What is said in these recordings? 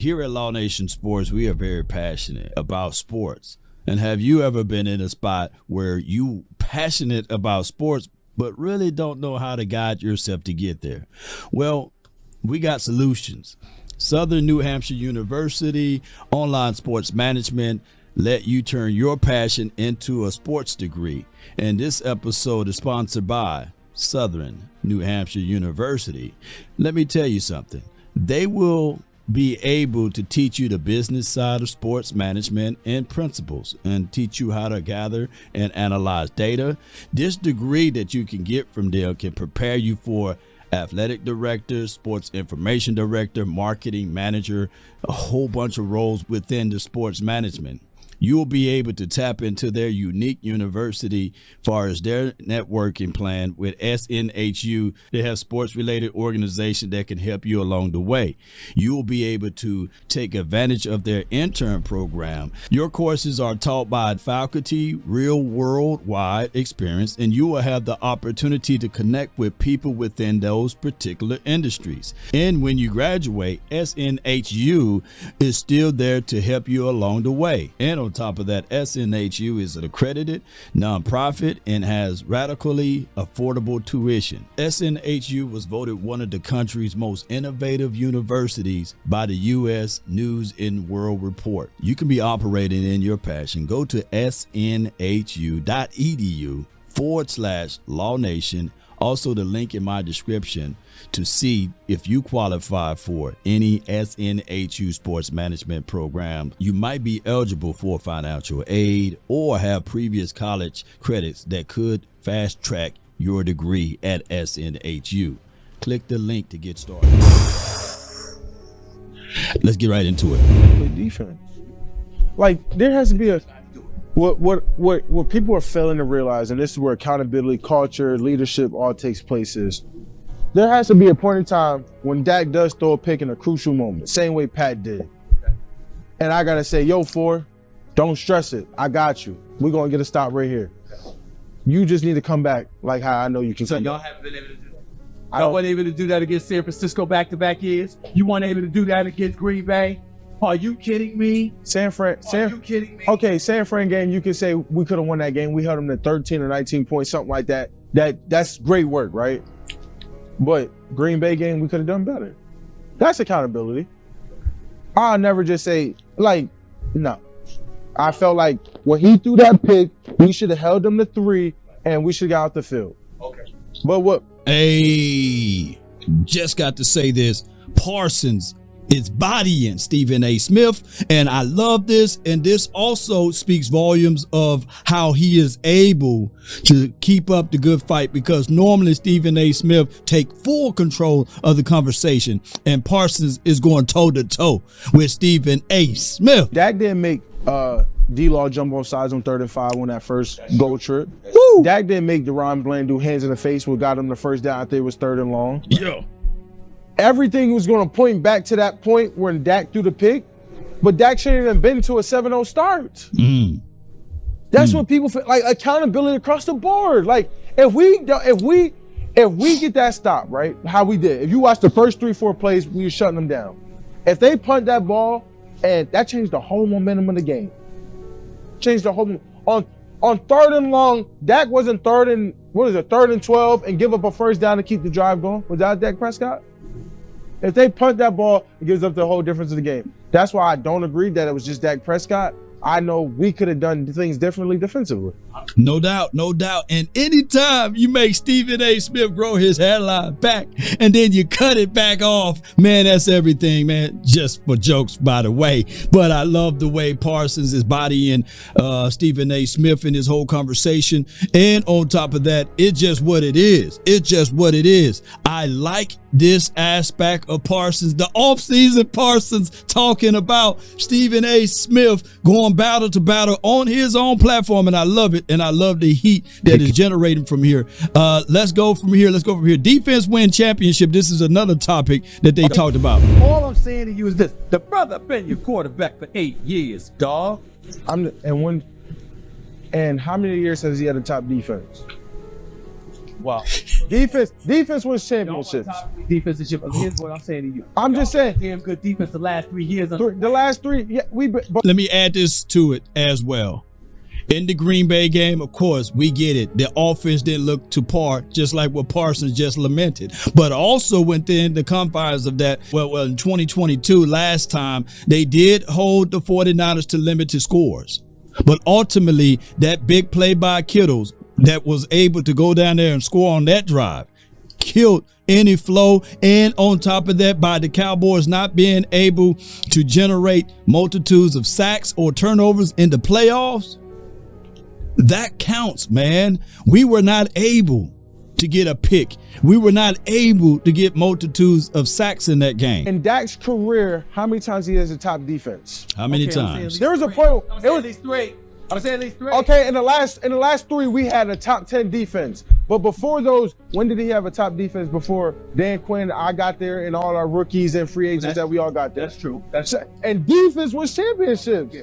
Here at Law Nation Sports, we are very passionate about sports. And have you ever been in a spot where you passionate about sports, but really don't know how to guide yourself to get there? Well, we got solutions. Southern New Hampshire University online sports management let you turn your passion into a sports degree. And this episode is sponsored by Southern New Hampshire University. Let me tell you something. They will be able to teach you the business side of sports management and principles, and teach you how to gather and analyze data. This degree that you can get from them can prepare you for athletic director, sports information director, marketing manager, a whole bunch of roles within the sports management. You will be able to tap into their unique university as far as their networking plan with SNHU. They have sports-related organizations that can help you along the way. You will be able to take advantage of their intern program. Your courses are taught by faculty, real worldwide experience, and you will have the opportunity to connect with people within those particular industries. And when you graduate, SNHU is still there to help you along the way. And on top of that, SNHU is an accredited nonprofit and has radically affordable tuition. SNHU was voted one of the country's most innovative universities by the U.S. News and World Report. You can be operating in your passion. Go to snhu.edu/Law Nation. Also, the link in my description to see if you qualify for any SNHU sports management program. You might be eligible for financial aid or have previous college credits that could fast track your degree at SNHU. Click the link to get started. Let's get right into it. Play defense. Like, there has to be a what people are failing to realize, and this is where accountability, culture, leadership all takes place, is there has to be a point in time when Dak does throw a pick in a crucial moment, same way Pat did. And I gotta say, yo, don't stress it. I got you. We're gonna get a stop right here. You just need to come back like how I know you can. So y'all haven't been able to do that? Y'all weren't able to do that against San Francisco back-to-back years? You weren't able to do that against Green Bay? Are you kidding me? San Fran game, you could say we could have won that game. We held them to 13 or 19 points, something like that. That's great work, right? But Green Bay game, we could have done better. That's accountability. I'll never just say, like, no. I felt like when he threw that pick, we should have held them to 3 and we should have got out the field. Okay. But what? Hey, just got to say this. Parsons is bodying Stephen A. Smith, and I love this. And this also speaks volumes of how he is able to keep up the good fight, because normally Stephen A. Smith take full control of the conversation, and Parsons is going toe to toe with Stephen A. Smith. Dak didn't make D-Law jump on sides on 3rd and 5 on that first goal trip. Woo! Dak didn't make DeRon Bland do hands in the face, what got him the first down. I think it was 3rd and long. Yeah. Everything was going to point back to that point when Dak threw the pick, but Dak shouldn't even been to a 7-0 start. That's what people feel like, accountability across the board. Like, if we get that stop, right, how we did, if you watch the first 3-4 plays, we were shutting them down. If they punt that ball, and that changed the whole momentum of the game. Changed the whole on 3rd and long, Dak wasn't 3rd and 12 and give up a first down to keep the drive going. Was that Dak Prescott? If they punt that ball, it gives up the whole difference of the game. That's why I don't agree that it was just Dak Prescott. I know we could have done things differently defensively. No doubt, no doubt. And anytime you make Stephen A. Smith grow his hairline back and then you cut it back off, man, that's everything, man. Just for jokes, by the way. But I love the way Parsons is bodying Stephen A. Smith in his whole conversation. And on top of that, it's just what it is. It's just what it is. I like this aspect of Parsons, the offseason Parsons talking about Stephen A. Smith going battle to battle on his own platform, and I love it, and I love the heat that is generating from here. Let's go from here. Defense win championship. This is another topic that they talked about. All I'm saying to you is this: the brother been your quarterback for 8 years, dog. And how many years has he had a top defense? Wow. Defense wins championships. Defensive. Here's what I'm saying to you. I'm just saying. Damn good defense the last 3 years. The last 3, yeah, Let me add this to it as well. In the Green Bay game, of course, we get it. The offense didn't look to par, just like what Parsons just lamented. But also within the confines of that, well, in 2022, last time, they did hold the 49ers to limited scores. But ultimately, that big play by Kittles that was able to go down there and score on that drive killed any flow. And on top of that, by the Cowboys not being able to generate multitudes of sacks or turnovers in the playoffs, that counts, man. We were not able to get a pick. We were not able to get multitudes of sacks in that game. In Dak's career, how many times he has a top defense? How many times? There was a point. I'm saying at least 3. Okay, in the last 3, we had a top 10 defense. But before those, when did he have a top defense? Before Dan Quinn, I got there, and all our rookies and free agents that we all got there. That's true. And defense was championships.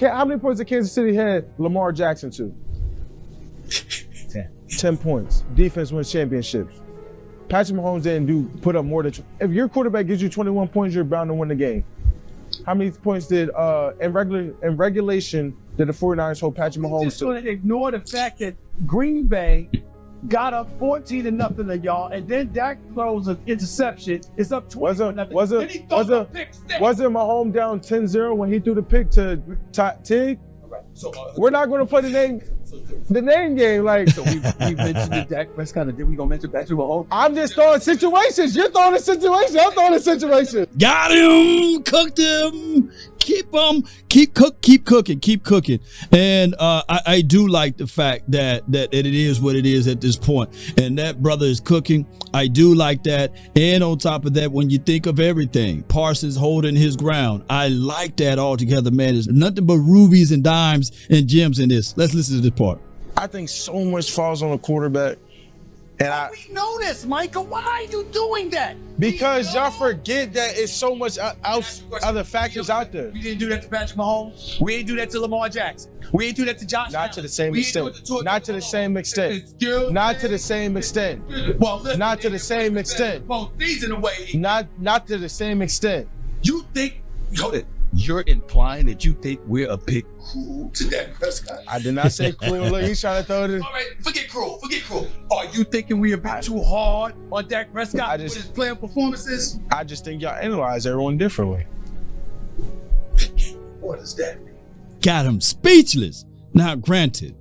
How many points did Kansas City had Lamar Jackson to? 10 points. Defense wins championships. Patrick Mahomes didn't put up more than. If your quarterback gives you 21 points, you're bound to win the game. How many points did in regulation did the 49ers hold Patrick Mahomes to? Just going to ignore the fact that Green Bay got up 14-0 on y'all, and then Dak throws an interception. It's up 20-0. Wasn't Mahomes down 10-0 when he threw the pick to Tig? Right. So, we're not going to play the name game. Like, so we mentioned the Dak Prescott, and then we gonna mention Patrick Mahomes. I'm just throwing situations. You're throwing a situation. I'm throwing a situation. Got him, cooked him. Keep cooking. And I do like the fact that it is what it is at this point. And that brother is cooking. I do like that. And on top of that, when you think of everything, Parsons holding his ground, I like that altogether, man. There's nothing but rubies and dimes and gems in this. Let's listen to this part. I think so much falls on the quarterback. And we know this, Micah. Why are you doing that? Because y'all forget that it's so much other factors out there. We didn't do that to Patrick Mahomes. We ain't do that to Lamar Jackson. We ain't do that to Josh Allen. Not to the same extent. Not to the same extent. Not to the same extent. Well, not to the same extent. Both these in a way. Not to the same extent. You think? You're implying that you think we're a bit cruel to Dak Prescott. I did not say cruel. Look, he's trying to throw it in. All right, forget cruel. Are you thinking we're a bit too hard on Dak Prescott with his player performances? I just think y'all analyze everyone differently. What does that mean? Got him speechless. Now, granted,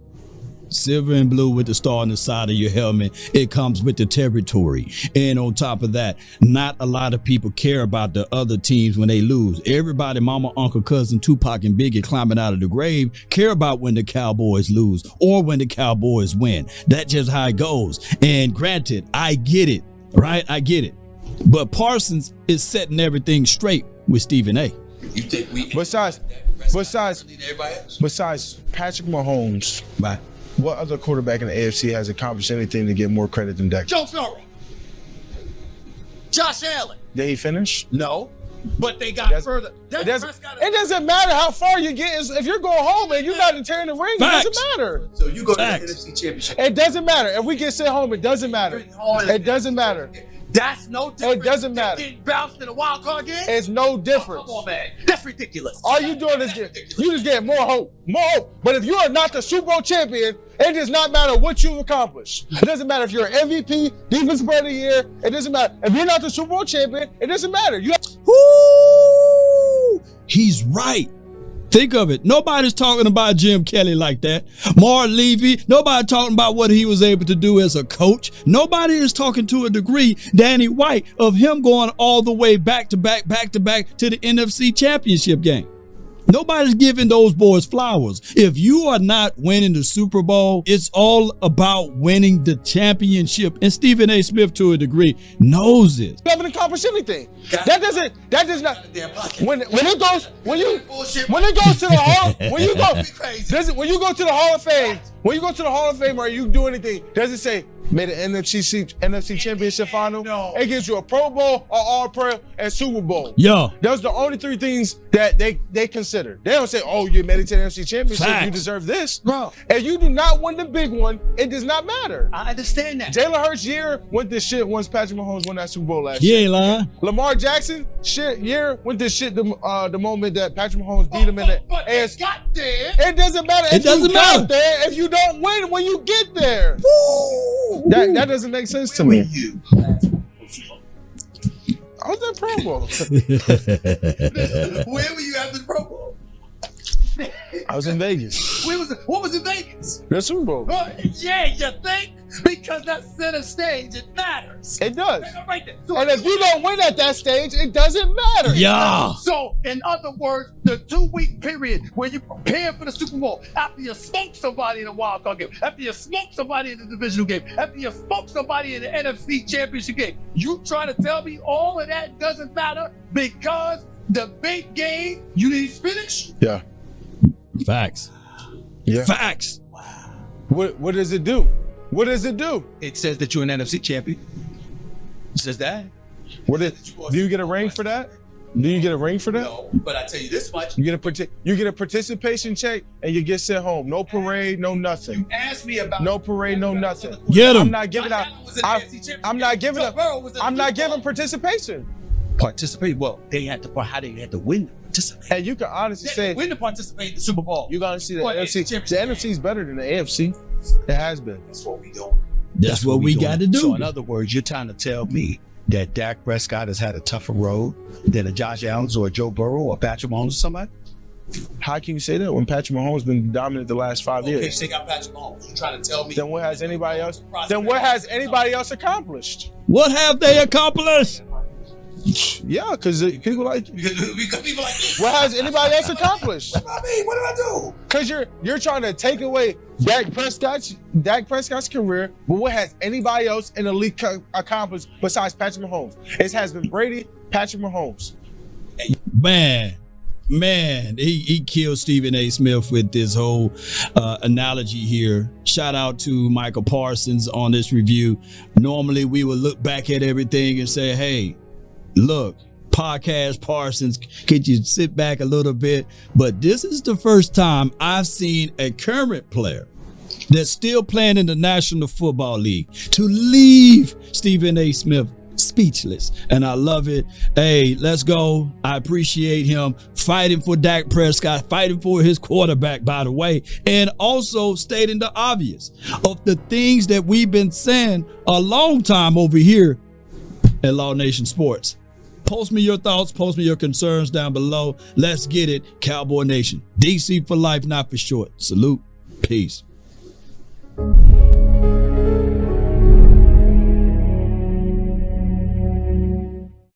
silver and blue with the star on the side of your helmet, it comes with the territory. And on top of that, not a lot of people care about the other teams when they lose. Everybody, mama, uncle, cousin, Tupac, and Biggie climbing out of the grave care about when the Cowboys lose or when the Cowboys win. That's just how it goes. And granted, I get it, right? I get it. But Parsons is setting everything straight with Stephen A. You think we besides Patrick Mahomes, right? What other quarterback in the AFC has accomplished anything to get more credit than Dak? Joe Floro. Josh Allen. Did he finish? No. But they got further. It doesn't matter how far you get. If you're going home and you're not in tearing the ring, it doesn't matter. So you go to the NFC Championship. It doesn't matter. If we get sent home, it doesn't matter. It doesn't matter. That's no different. It doesn't matter. Getting bounced in a wild card game? It's no difference. Oh, come on, man. That's ridiculous. All you doing is you just get more hope. More hope. But if you are not the Super Bowl champion, it does not matter what you've accomplished. It doesn't matter if you're an MVP, Defensive Player of the Year. It doesn't matter. If you're not the Super Bowl champion, it doesn't matter. Woo! He's right. Think of it. Nobody's talking about Jim Kelly like that. Mark Levy, nobody talking about what he was able to do as a coach. Nobody is talking to a degree, Danny White, of him going all the way back to back to the NFC Championship game. Nobody's giving those boys flowers. If you are not winning the Super Bowl, it's all about winning the championship. And Stephen A. Smith, to a degree, knows it. You haven't accomplished anything. That does not. When you go to the Hall of Fame, When you go to the Hall of Fame or you do anything, does it say made an NFC Championship final? No. It gives you a Pro Bowl, or All-Pro, and Super Bowl. Yo. Those are the only 3 things that they consider. They don't say, oh, you made it to the NFC Championship, Facts. you deserve this. Bro. If you do not win the big one, it does not matter. I understand that. Jalen Hurts' year went this shit once Patrick Mahomes won that Super Bowl last You year. ain't lying. Lamar Jackson year went this shit the moment that Patrick Mahomes beat him in the But AFC. they got there. It doesn't matter if doesn't you got matter. there if you don't win when you get there. That doesn't make sense to me. I was at Pro Bowl. Where were you after the Pro Bowl? I was in Vegas. What was in Vegas? The Super Bowl. Yeah, you think? Because that's center stage, it matters. It does. Right there. So, And if you don't win at that stage, it doesn't matter. Yeah. So, in other words, the 2-week period where you prepare for the Super Bowl, after you smoke somebody in the wild card game, after you smoke somebody in the divisional game, after you smoke somebody in the NFC Championship game, you trying to tell me all of that doesn't matter because the big game you didn't finish? Yeah. Facts. Yeah. Facts. What does it do? What does it do? It says that you're an NFC champion. It says that. Do you get a ring for that? Do you get a ring for that? No, but I tell you this much. You get a participation check and you get sent home. No parade, no nothing. Ask me about No parade, no nothing. Get I'm him. not giving out. I'm not giving participation. Participate. Well, they had to. How they had to win. Participate. And you can honestly say Win to participate in the Super Bowl. you gotta see the Well, NFC. it's The championship. NFC is better than the AFC. It has been. That's what we doing. That's what we got to do. So in other words, you're trying to tell me that Dak Prescott has had a tougher road than a Josh Allen or a Joe Burrow or Patrick Mahomes or somebody? How can you say that when Patrick Mahomes been dominant the last 5 years? take out Patrick Mahomes. You're trying to tell me. Then what has anybody else? Then what has anybody else accomplished? What have they accomplished? Yeah, because people like. Because people like me. What has anybody else accomplished? What about me? What did I do? Because you're trying to take away Dak Prescott's career, but what has anybody else in the league accomplished besides Patrick Mahomes? It has been Brady, Patrick Mahomes. Man, he killed Stephen A. Smith with this whole analogy here. Shout out to Micah Parsons on this review. Normally, we would look back at everything and say, hey, look, podcast Parsons, could you sit back a little bit? But this is the first time I've seen a current player that's still playing in the National Football League to leave Stephen A. Smith speechless. And I love it. Hey, let's go. I appreciate him fighting for Dak Prescott, fighting for his quarterback, by the way, and also stating the obvious of the things that we've been saying a long time over here at Law Nation Sports. Post me your thoughts, post me your concerns down below. Let's get it, Cowboy Nation. DC for life, not for short. Salute. Peace.